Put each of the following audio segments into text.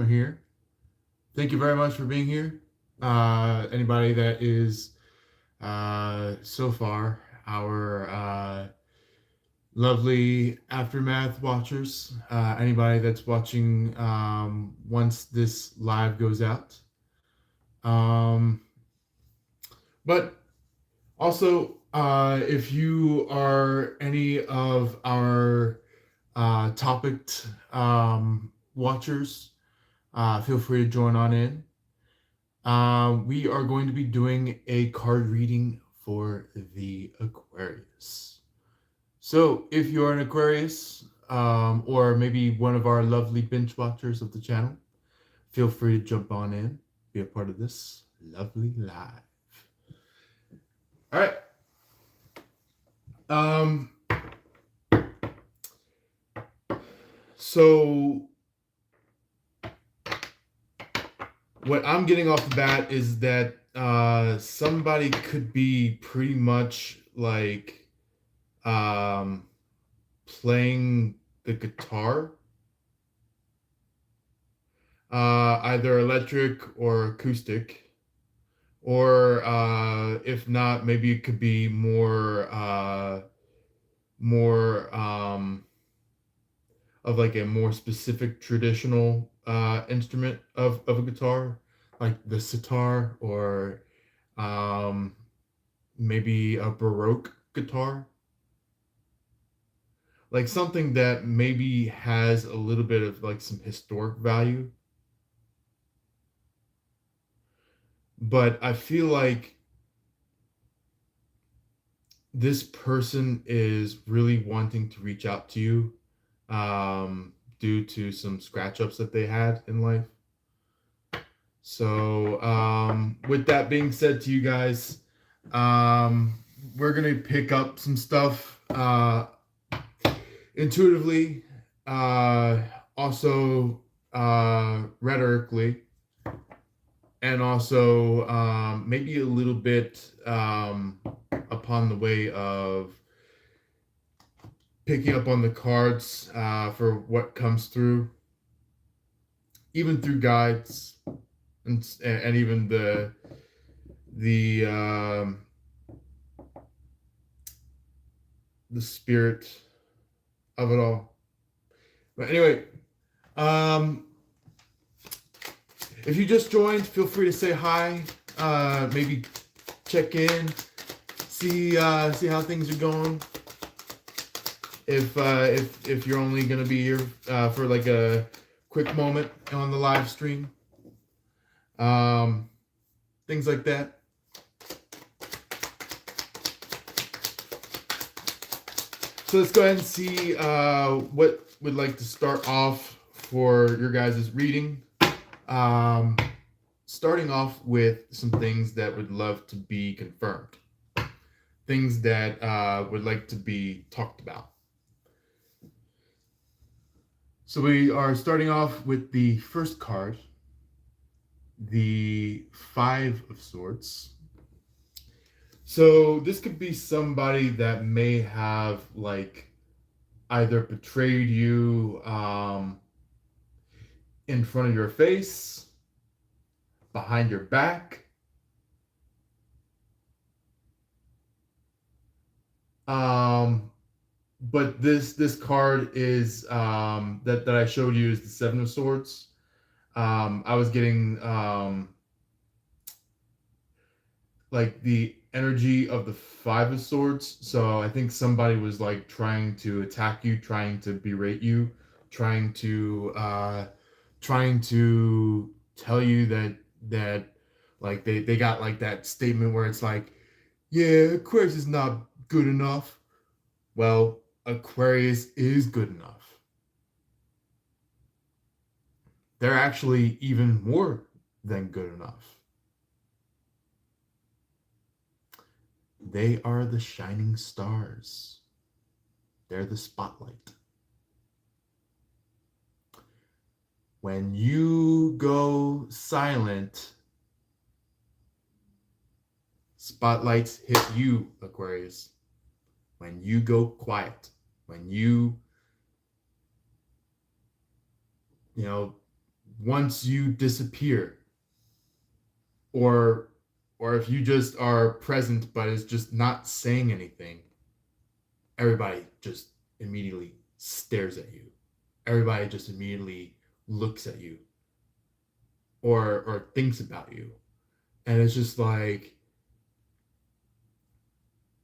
here. Thank you very much for being here. Anybody that is so far our lovely aftermath watchers. Anybody that's watching once this live goes out. Um, but also, if you are any of our topic watchers, feel free to join on in. We are going to be doing a card reading for the Aquarius. So, if you're an Aquarius, or maybe one of our lovely binge watchers of the channel, feel free to jump on in, be a part of this lovely live. All right. Um, so what I'm getting off the bat is that somebody could be pretty much like playing the guitar, either electric or acoustic, or if not, maybe it could be more of like a more specific traditional instrument of a guitar, like the sitar or um, maybe a baroque guitar, like something that maybe has a little bit of like some historic value. But I feel like this person is really wanting to reach out to you due to some scratch ups that they had in life. So, with that being said, to you guys, um, we're gonna pick up some stuff intuitively, uh, also rhetorically, and also maybe a little bit upon the way of picking up on the cards for what comes through, even through guides and even the the spirit of it all. But anyway, um, if you just joined, feel free to say hi. Maybe check in, see how things are going. If you're only gonna be here for like a quick moment on the live stream, um, things like that. So let's go ahead and see what would like to start off for your guys' reading. Um, Starting off with some things that would love to be confirmed, things that would like to be talked about. So we are starting off with the first card, the Five of Swords. So this could be somebody that may have like either betrayed you in front of your face, behind your back, um, but this card is that I showed you is the Seven of Swords. I was getting like the energy of the Five of Swords. So I think somebody was like trying to attack you, trying to berate you, trying to trying to tell you that like they got like that statement where it's like, yeah, Aquarius is not good enough. Well, Aquarius is good enough. They're actually even more than good enough. They are the shining stars. They're the spotlight. When you go silent, spotlights hit you, Aquarius. When you go quiet, when you know, once you disappear, or if you just are present but is just not saying anything, everybody just immediately stares at you. Everybody just immediately looks at you, or thinks about you. And it's just like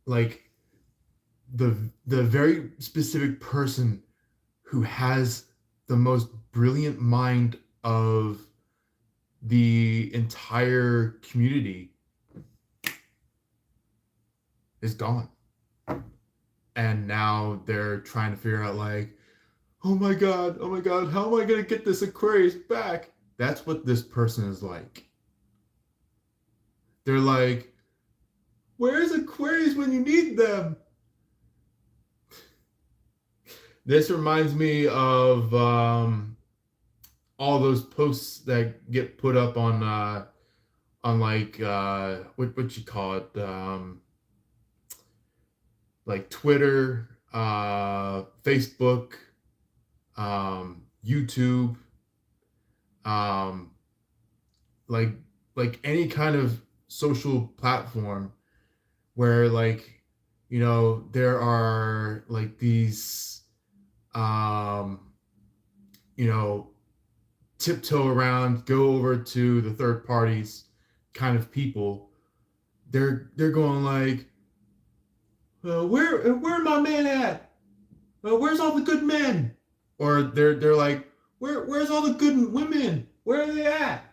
the very specific person who has the most brilliant mind of the entire community is gone. And now they're trying to figure out, like, oh my god, how am I gonna get this Aquarius back? That's what this person is like. They're like, where's Aquarius when you need them? This reminds me of all those posts that get put up on like what you call it, like Twitter, Facebook, YouTube, um, like any kind of social platform where, like, there are like these you know tiptoe around, go over to the third parties kind of people. They're going like, where my man at? Where's all the good men? Or they're like, where's all the good women? Where are they at?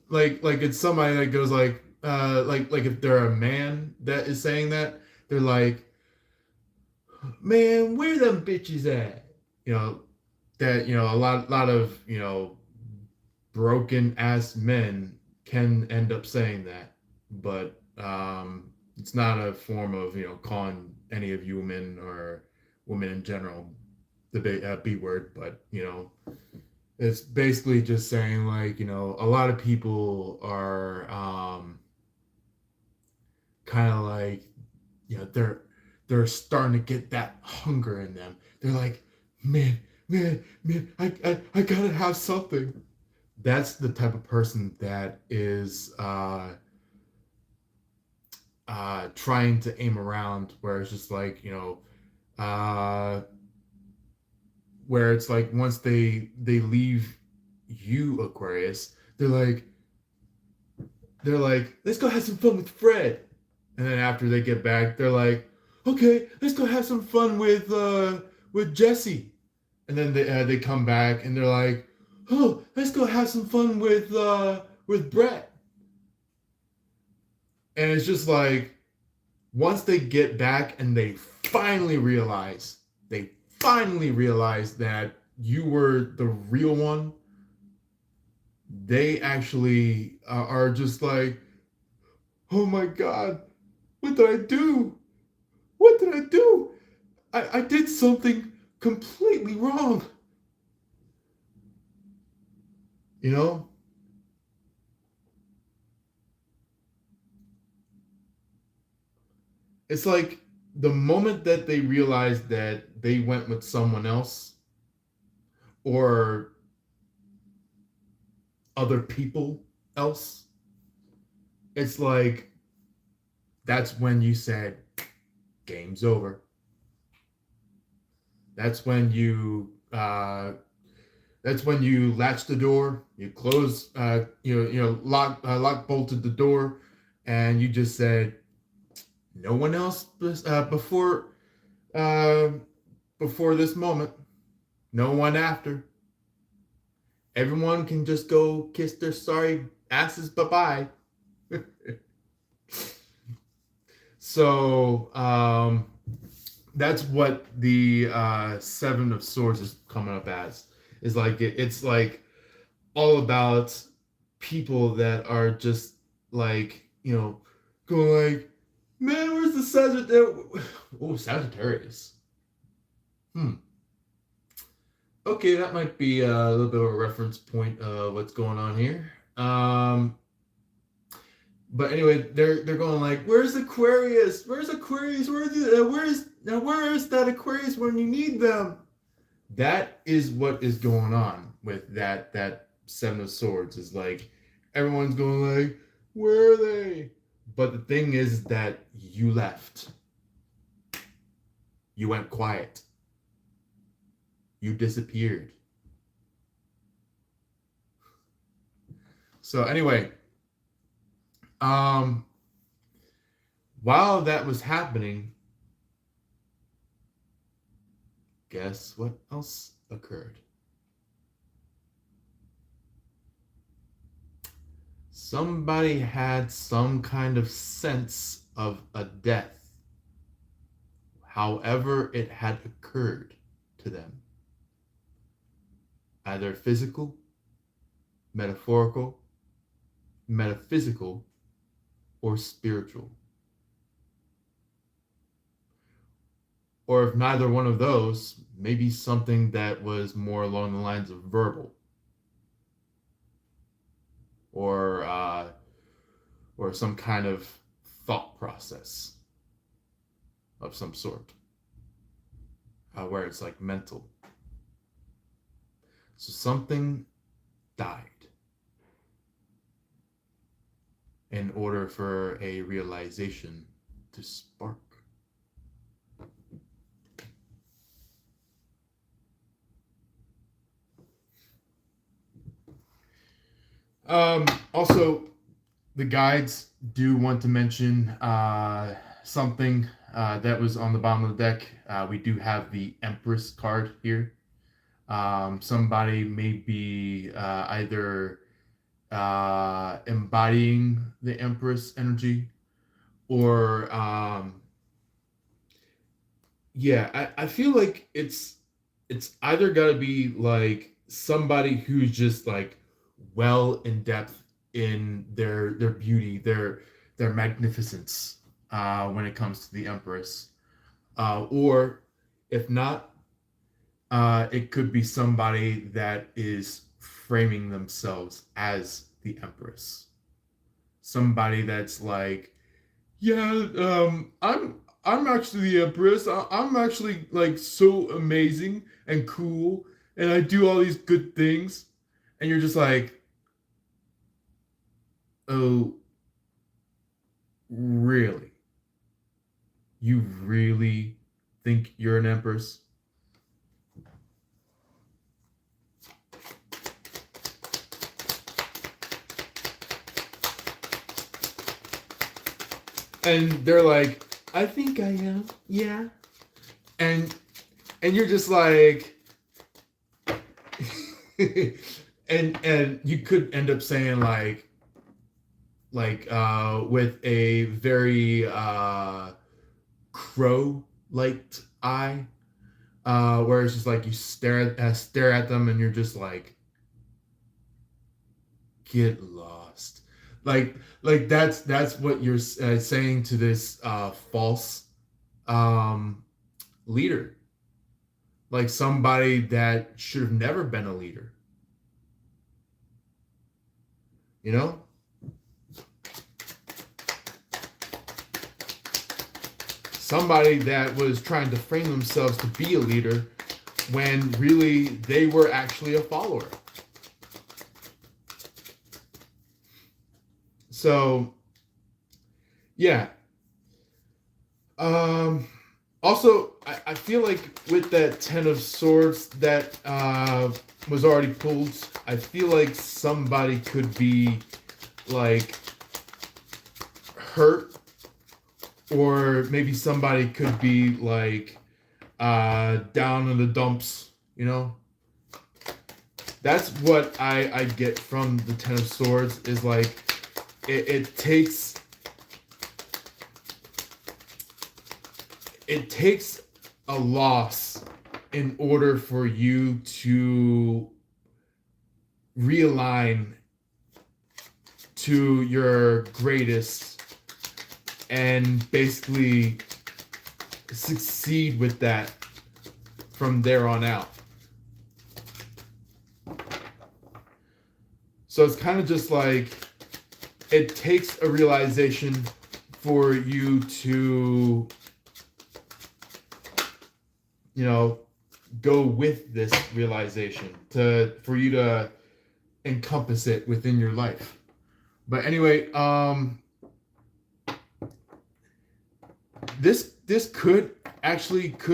Like it's somebody that goes like if they're a man that is saying that, they're like, man, where them bitches at? That a lot of broken ass men can end up saying that, but it's not a form of calling any of you women or women in general the B word, but it's basically just saying, like, a lot of people are kind of like, they're starting to get that hunger in them. They're like, man, I gotta have something. That's the type of person that is trying to aim around, where it's just like, where it's like, once they leave you, Aquarius, they're like, let's go have some fun with Fred. And then after they get back, they're like, okay, let's go have some fun with Jesse. And then they come back and they're like, oh, let's go have some fun with Brett. And it's just like, once they get back and they finally realize that you were the real one, they actually are just like, oh my god, what did I do? What did I do? I did something completely wrong. It's like, the moment that they realize that they went with someone else, or other people else, it's like, that's when you said, game's over. That's when you latch the door, you close, lock bolted the door, and you just said, no one else before this moment, no one after. Everyone can just go kiss their sorry asses bye-bye. So that's what the Seven of Swords is coming up as. Is like, it's like all about people that are just like, going like, man, where's the Sagittarius? Oh, Sagittarius. Okay, that might be a little bit of a reference point of what's going on here. But anyway, they're going like, where's Aquarius? Where's Aquarius? Where is that Aquarius when you need them? That is what is going on with that Seven of Swords is like everyone's going like, where are they? But the thing is that you left. You went quiet. You disappeared. So anyway, while that was happening, guess what else occurred? Somebody had some kind of sense of a death, however it had occurred to them. Either physical, metaphorical, metaphysical, or spiritual. Or if neither one of those, maybe something that was more along the lines of verbal. Or some kind of thought process of some sort, where it's like mental. So something died in order for a realization to spark. Also, the guides do want to mention something that was on the bottom of the deck. We do have the Empress card here. Somebody may be either embodying the Empress energy, or I feel like it's either got to be like somebody who's just like well in depth in their beauty, their magnificence when it comes to the Empress, or if not, it could be somebody that is framing themselves as the Empress. Somebody that's like, yeah, I'm actually the Empress. I'm actually like so amazing and cool, and I do all these good things, and you're just like, oh, really? You really think you're an Empress? And they're like, I think I am, yeah. And you're just like, and you could end up saying like with a very crow-like eye, where it's just like you stare at them and you're just like, get lost. Like that's what you're saying to this false leader, like somebody that should have never been a leader, you know. Somebody that was trying to frame themselves to be a leader when really they were actually a follower. So, yeah. Also, I feel like with that Ten of Swords that was already pulled, I feel like somebody could be like hurt, or maybe somebody could be like down in the dumps, you know. That's what I get from the Ten of Swords, is like it takes a loss in order for you to realign to your greatest and basically succeed with that from there on out. So it's kind of just like it takes a realization for you to, you know, go with this realization to for you to encompass it within your life. But anyway, this could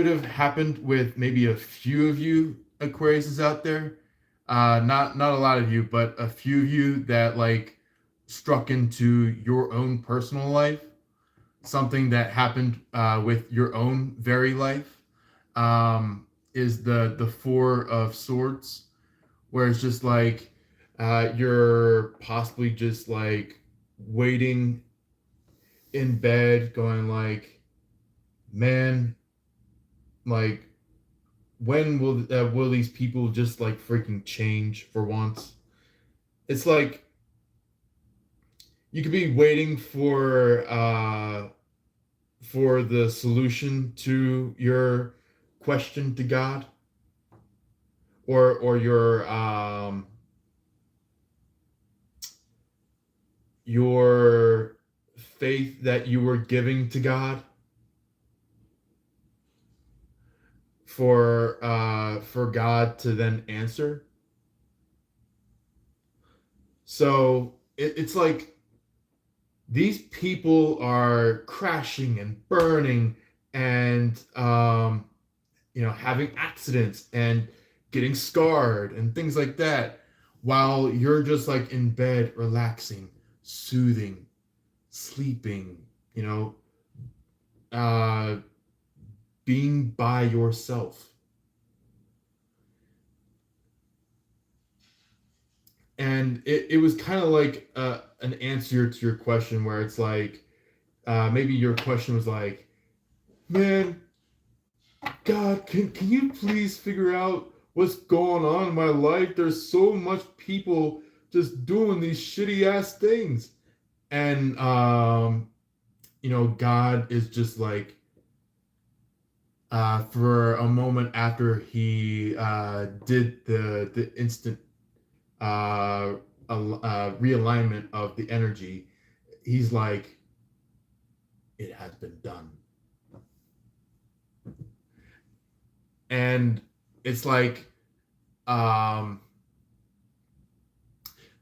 have happened with maybe a few of you Aquariuses out there. Not a lot of you, but a few of you that like struck into your own personal life, something that happened with your own very life. Is the Four of Swords, where it's just like you're possibly just like waiting in bed, going like, man, like when will these people just like freaking change for once? It's like you could be waiting for the solution to your question to God, or your faith that you were giving to God for God to then answer. So it's like these people are crashing and burning and having accidents and getting scarred and things like that, while you're just like in bed relaxing, soothing, sleeping, you know, uh being by yourself. And it was kind of like an answer to your question, where it's like maybe your question was like, man, God, can you please figure out what's going on in my life? There's so much people just doing these shitty ass things. And God is just like, for a moment after he did the instant uh, realignment of the energy, he's like, it has been done. And it's um,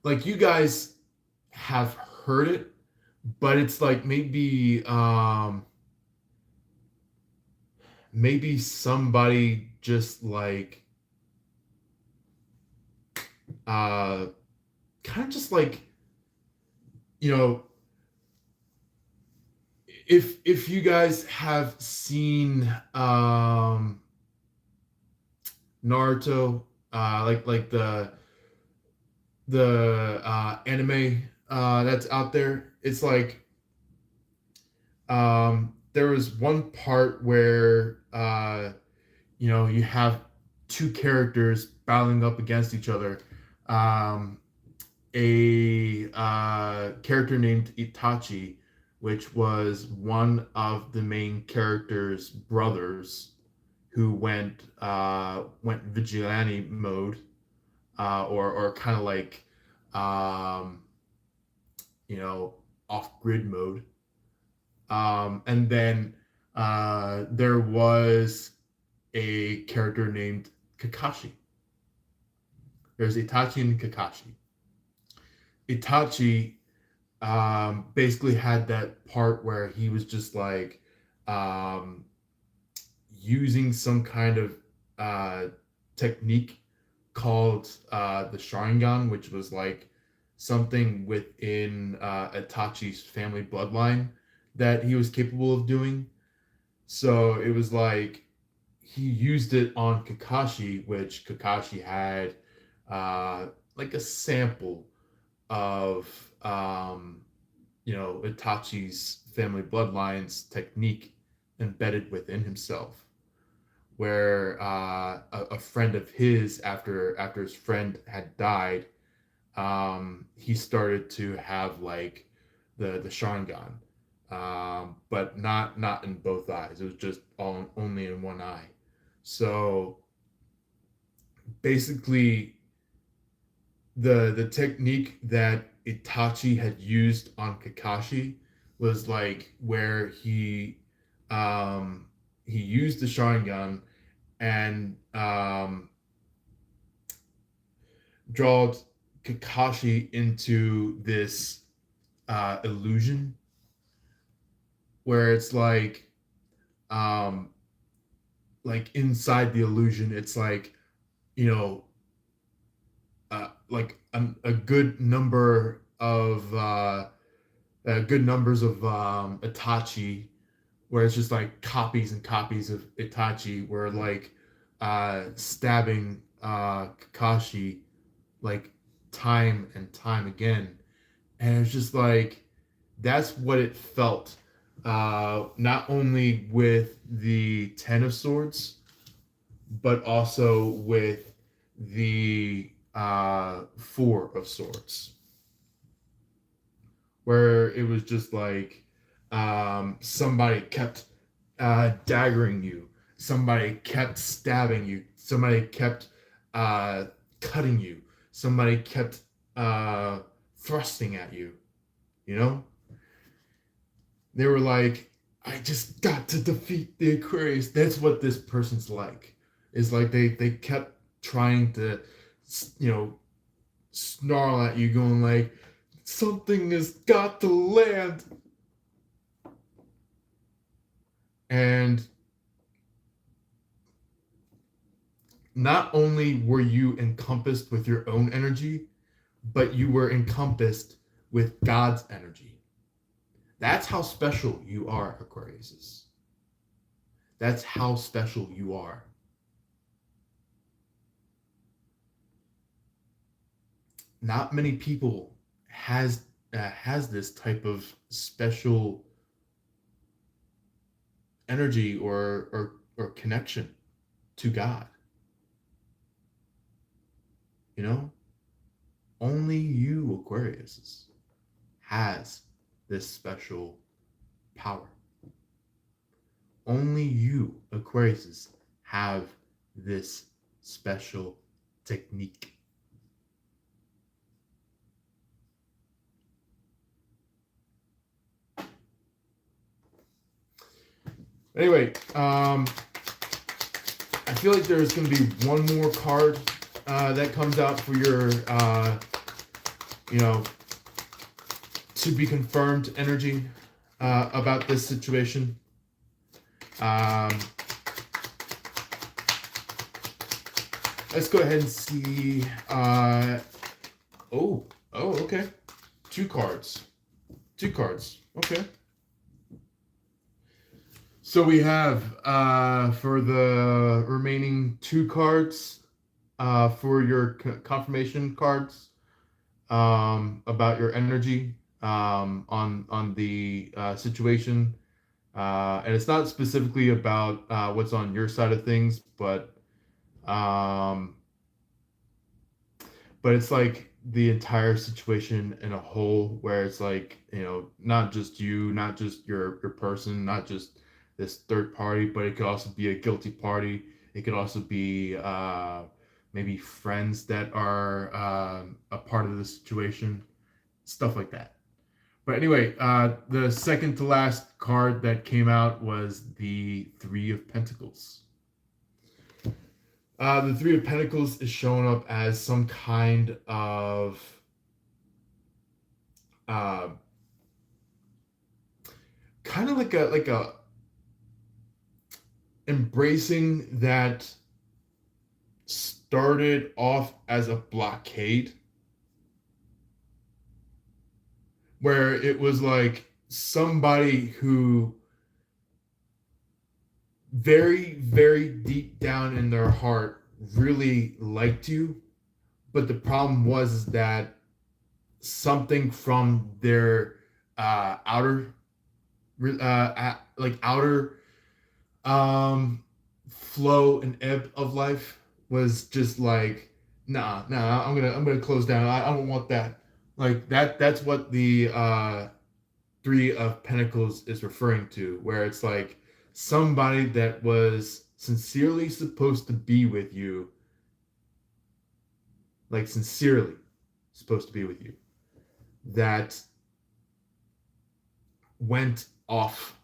like you guys have heard it, but it's like maybe somebody just like uh kind of just like, you know, if you guys have seen Naruto, like the anime that's out there, it's like there was one part where you have two characters battling up against each other. Um, a character named Itachi, which was one of the main character's brothers, who went vigilante mode, or kind of like um, off grid mode. And then there was a character named Kakashi. There's Itachi and Kakashi. Itachi basically had that part where he was just like um, using some kind of uh, technique called the Sharingan, which was like something within Itachi's family bloodline that he was capable of doing. So it was like he used it on Kakashi, which Kakashi had uh, like a sample of Itachi's family bloodline's technique embedded within himself. Where a friend of his, after his friend had died, he started to have like the Sharingan, but not in both eyes. It was just only in one eye. So basically, the technique that Itachi had used on Kakashi was like where he used the Sharingan, and draw Kakashi into this illusion where it's um, like inside the illusion, it's like, you know, like a good numbers of Itachi, where it's just like copies and copies of Itachi, where like stabbing Kakashi like time and time again, and it's just like that's what it felt. Not only with the Ten of Swords, but also with the Four of Swords, where it was just like somebody kept daggering you, somebody kept stabbing you, somebody kept uh, cutting you, somebody kept thrusting at you. You know, they were like, I just got to defeat the Aquarius. That's what this person's like. Is like they kept trying to, you know, snarl at you, going like, something has got to land. And not only were you encompassed with your own energy, but you were encompassed with God's energy. That's how special you are, Aquariuses. That's how special you are. Not many people has this type of special energy or connection to God. You know, only you, Aquarius, has this special power. Only you, Aquarius, have this special technique. Anyway, I feel like there's going to be one more card that comes out for your, you know, to be confirmed energy about this situation. Let's go ahead and see. Okay. Two cards. Okay. So we have for the remaining two cards for your confirmation cards about your energy on the situation, and it's not specifically about what's on your side of things, um, but it's like the entire situation in a whole, where it's like, you know, not just you, not just your person, not just this third party, but it could also be a guilty party. It could also be maybe friends that are a part of the situation, stuff like that. But anyway, the second to last card that came out was the Three of Pentacles. The Three of Pentacles is showing up as some kind of kind of like a embracing that started off as a blockade, where it was like somebody who very, very deep down in their heart really liked you, but the problem was that something from their outer outer flow and ebb of life was just like, nah, I'm gonna close down. I don't want that. Like that's what the Three of Pentacles is referring to, where it's like somebody that was sincerely supposed to be with you, like sincerely supposed to be with you, that went off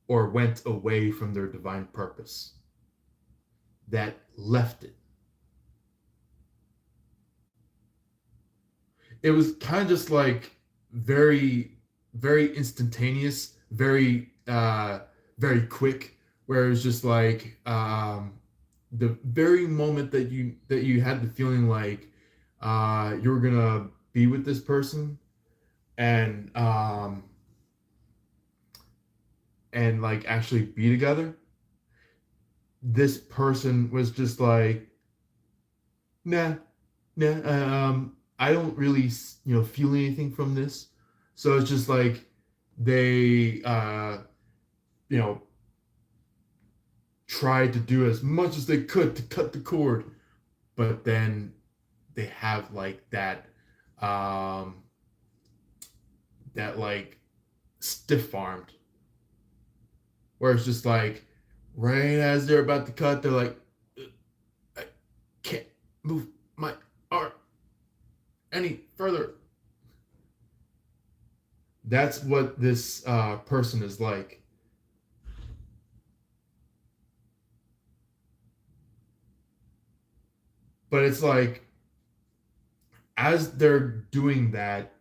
or went away from their divine purpose. that left it. It was kind of just like very, very instantaneous, very quick, where it was just like the very moment that you had the feeling like you were gonna be with this person, and like actually be together, this person was just like, nah, nah, I don't really, feel anything from this. So it's just like they, you know, tried to do as much as they could to cut the cord, but then they have like um, that like stiff armed, where it's just like right as they're about to cut, they're like, I can't move my arm any further. That's what this person is like. But it's like as they're doing that,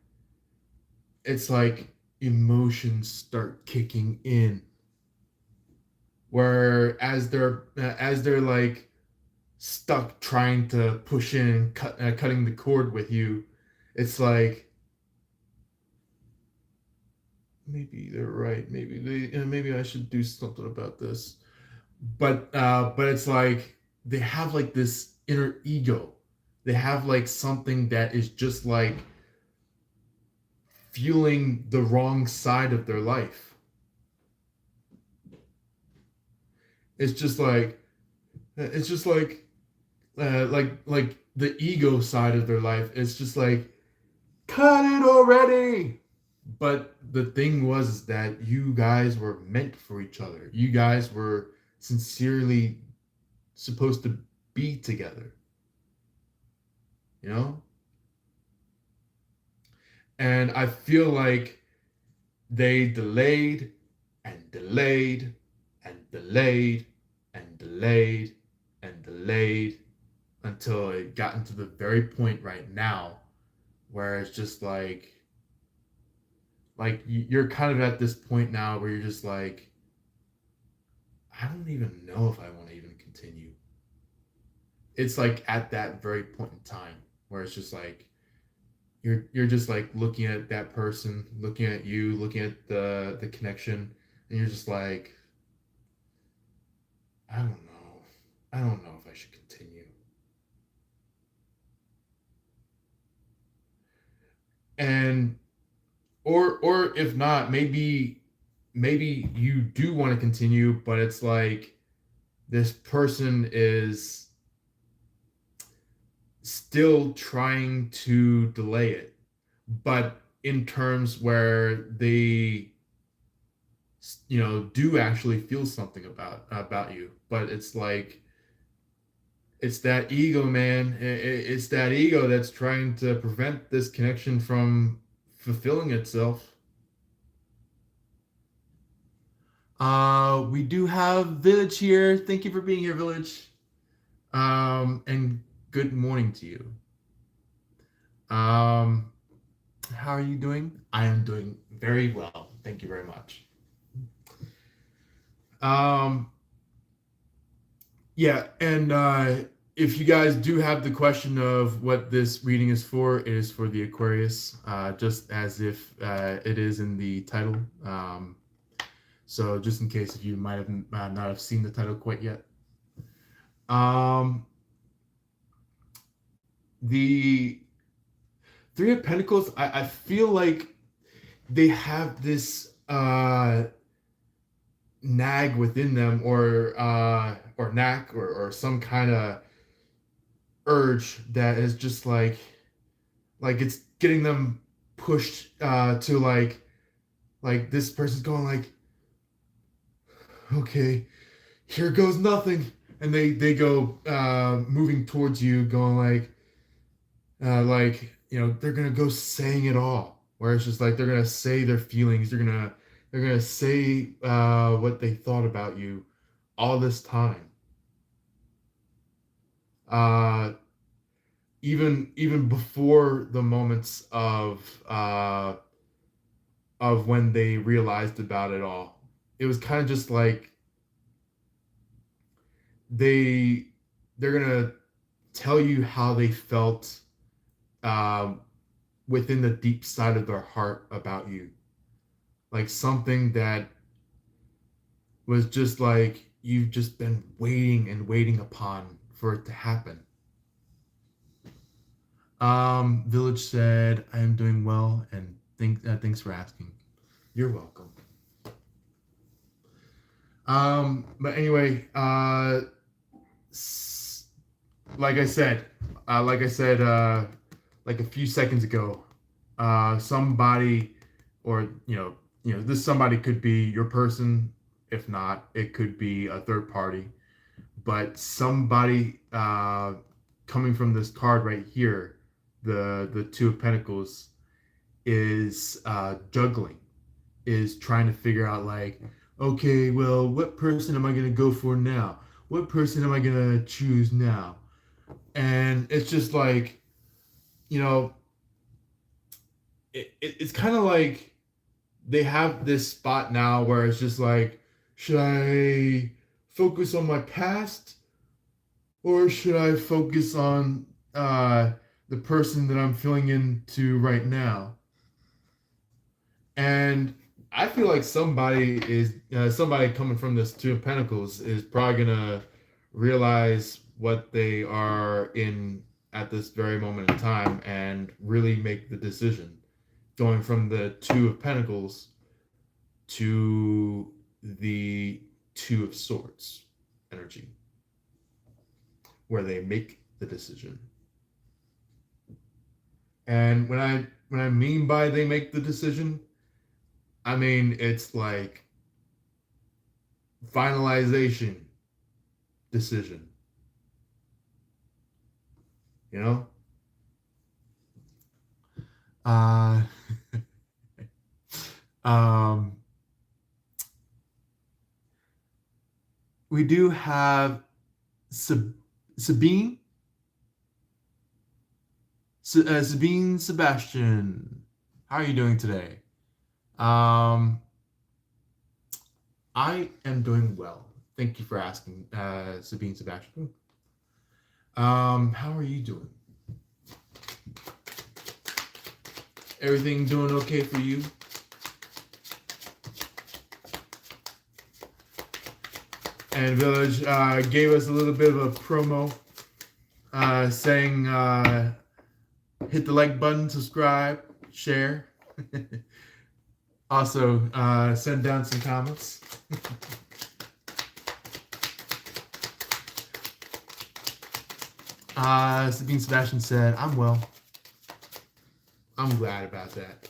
it's like emotions start kicking in. Where as they're like stuck trying to push in and cutting the cord with you, it's like maybe they're right. Maybe I should do something about this. But it's like they have like this inner ego. They have like something that is just like fueling the wrong side of their life. It's just like it's just like the ego side of their life. It's just like cut it already. But the thing was that you guys were meant for each other. You guys were sincerely supposed to be together, you know? And I feel like they delayed and delayed and delayed and delayed and delayed until it got into the very point right now where it's just like you're kind of at this point now where you're just like, I don't even know if I want to even continue. It's like at that very point in time where it's just like you're just like looking at that person, looking at you, looking at the connection, and you're just like, I don't know. I don't know if I should continue. And or if not, maybe you do want to continue, but it's like this person is still trying to delay it, but in terms where they do actually feel something about you, but it's like it's that ego, man. It's that ego that's trying to prevent this connection from fulfilling itself. We do have Village here. Thank you for being here, Village. And good morning to you. How are you doing? I am doing very well. Thank you very much. Um, yeah, and if you guys do have the question of what this reading is for, it is for the Aquarius, just as if it is in the title. So just in case if you might have not have seen the title quite yet. The Three of Pentacles, I feel like they have this nag within them, or knack, or some kind of urge that is just like it's getting them pushed to like this person's going like, okay, here goes nothing, and they go moving towards you, going like they're gonna go saying it all, where it's just like they're gonna say their feelings, they're gonna say what they thought about you all this time. uh, even before the moments of when they realized about it all. It was kind of just like they they're gonna tell you how they felt um, within the deep side of their heart about you, like something that was just like you've just been waiting and waiting upon for it to happen. Village said, "I am doing well, and thanks for asking." You're welcome. But anyway, like I said, like a few seconds ago, somebody, or this somebody could be your person. If not, it could be a third party. But somebody coming from this card right here, the Two of Pentacles, is juggling, is trying to figure out like, okay, well, what person am I gonna go for now? What person am I gonna choose now? And it's just like, you know, it's kind of like they have this spot now where it's just like, should I focus on my past, or should I focus on the person that I'm feeling into right now? And I feel like somebody coming from this Two of Pentacles is probably gonna realize what they are in at this very moment in time and really make the decision, going from the Two of Pentacles to the Two of Swords energy, where they make the decision. And when I mean by they make the decision, I mean it's like finalization decision. You know? Uh um we do have Sabine Sabine Sebastian. How are you doing today? Um I am doing well. Thank you for asking, Sabine Sebastian. How are you doing? Everything doing okay for you? And Village gave us a little bit of a promo, saying hit the like button, subscribe, share. Also, send down some comments. Sabine Sebastian said, "I'm well." I'm glad about that.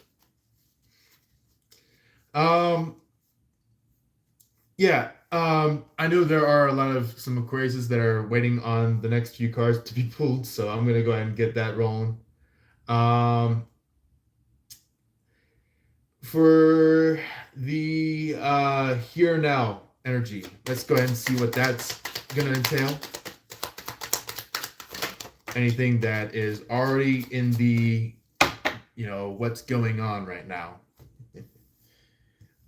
Yeah. I know there are a lot of some Aquariuses that are waiting on the next few cards to be pulled, so I'm gonna go ahead and get that rolling. For the here now energy, let's go ahead and see what that's gonna entail. Anything that is already in the, what's going on right now.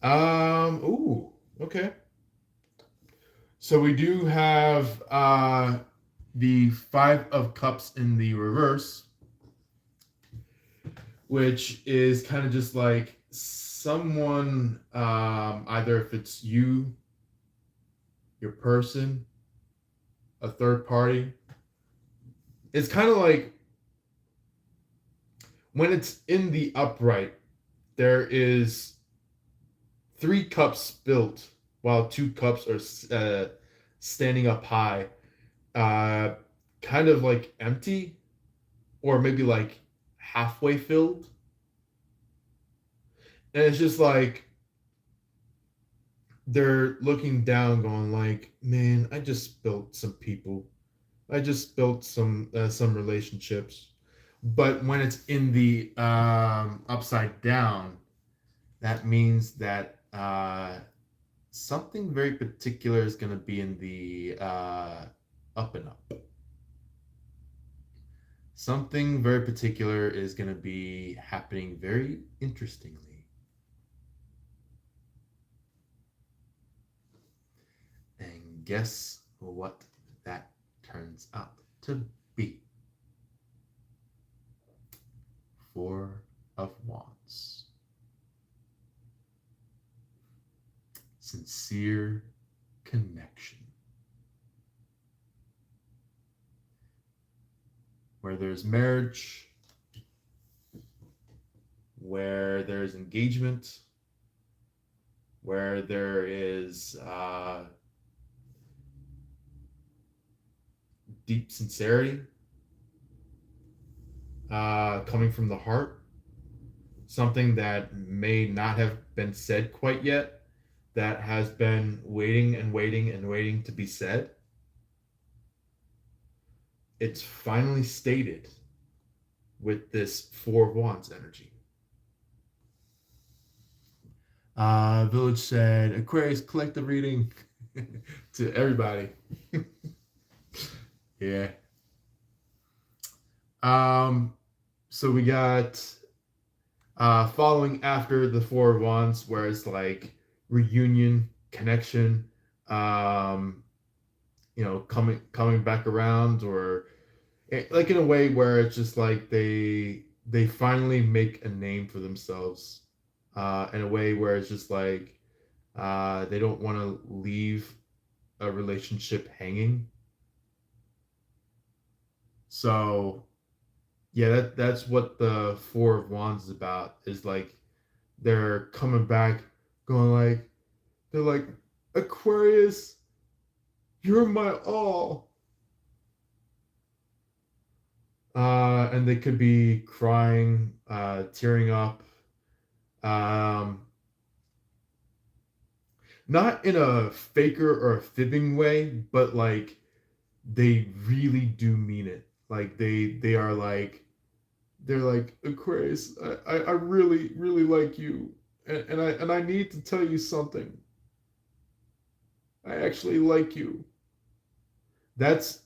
Ooh, okay. So we do have the Five of Cups in the reverse, which is kind of just like someone, either if it's you, your person, a third party. It's kind of like when it's in the upright, there is 3 cups spilled while 2 cups are standing up high, kind of like empty, or maybe like halfway filled. And it's just like they're looking down, going like, "Man, I just built some people. I just built some relationships." But when it's in the upside down, that means that something very particular is going to be in the up and up. Something very particular is going to be happening very interestingly. And guess what that turns out to be? Four of Wands. Sincere connection. Where there's marriage, where there's engagement, where there is deep sincerity coming from the heart, something that may not have been said quite yet, that has been waiting and waiting and waiting to be said. It's finally stated with this Four of Wands energy. Village said, Aquarius collective reading to everybody. Yeah. So we got following after the Four of Wands, where it's like reunion, connection, coming back around, or like in a way where it's just like they finally make a name for themselves, in a way where it's just like they don't want to leave a relationship hanging. So yeah, that's what the Four of Wands is about. Is like they're coming back, going like they're like, Aquarius, you're my all. And they could be crying, tearing up, um, not in a faker or a fibbing way, but like they really do mean it. Like they are like they're like, Aquarius, I really really like you, and I need to tell you something. I actually like you. That's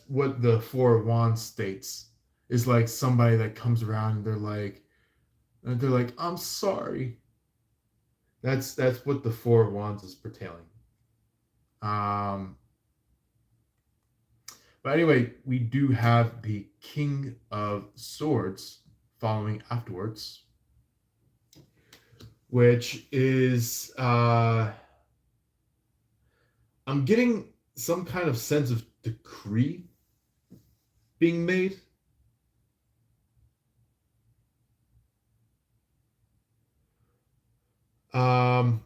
what the Four of Wands states. Is like somebody that comes around and they're like, I'm sorry. That's what the Four of Wands is pertaining. Um, but anyway, we do have the King of Swords following afterwards, which is I'm getting some kind of sense of decree being made. Um,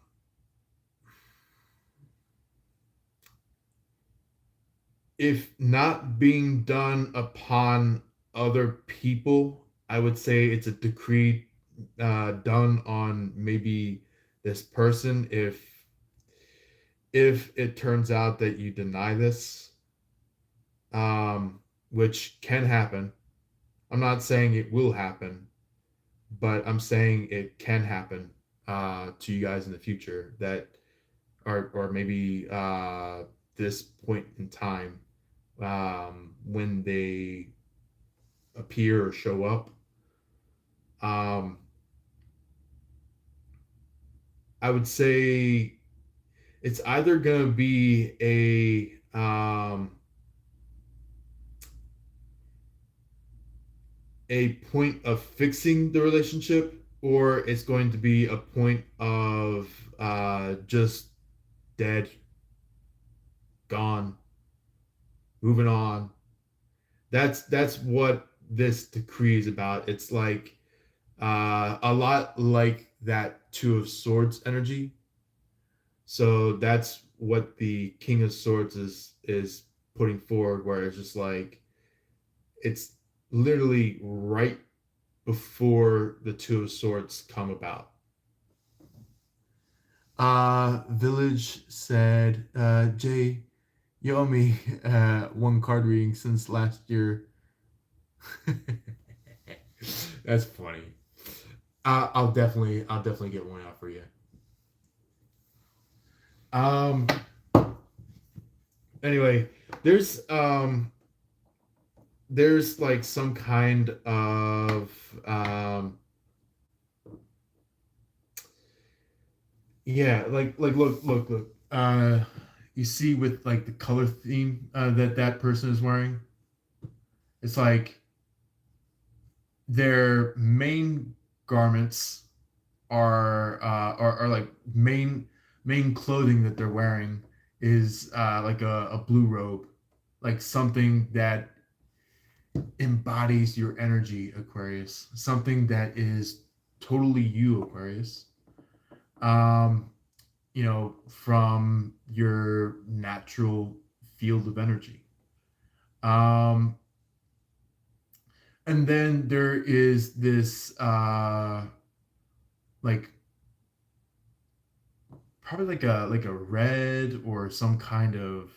if not being done upon other people, I would say it's a decree done on maybe this person. If it turns out that you deny this, which can happen, I'm not saying it will happen, but I'm saying it can happen to you guys in the future, that or maybe this point in time, when they appear or show up. Um, I would say it's either going to be a point of fixing the relationship, or it's going to be a point of just dead, gone, moving on. That's what this decree is about. It's like a lot like that Two of Swords energy. So that's what the King of Swords is putting forward, where it's just like it's literally right before the Two of Swords come about. Village said, Jay, you owe me one card reading since last year. That's funny. I'll definitely get one out for you. Um. Anyway, there's there's like some kind of yeah, like look. You see with like the color theme that that person is wearing, it's like their main garments are like main clothing that they're wearing is like a blue robe, like something that embodies your energy, Aquarius, something that is totally you, Aquarius. Um, from your natural field of energy. Um, and then there is this like probably like a red or some kind of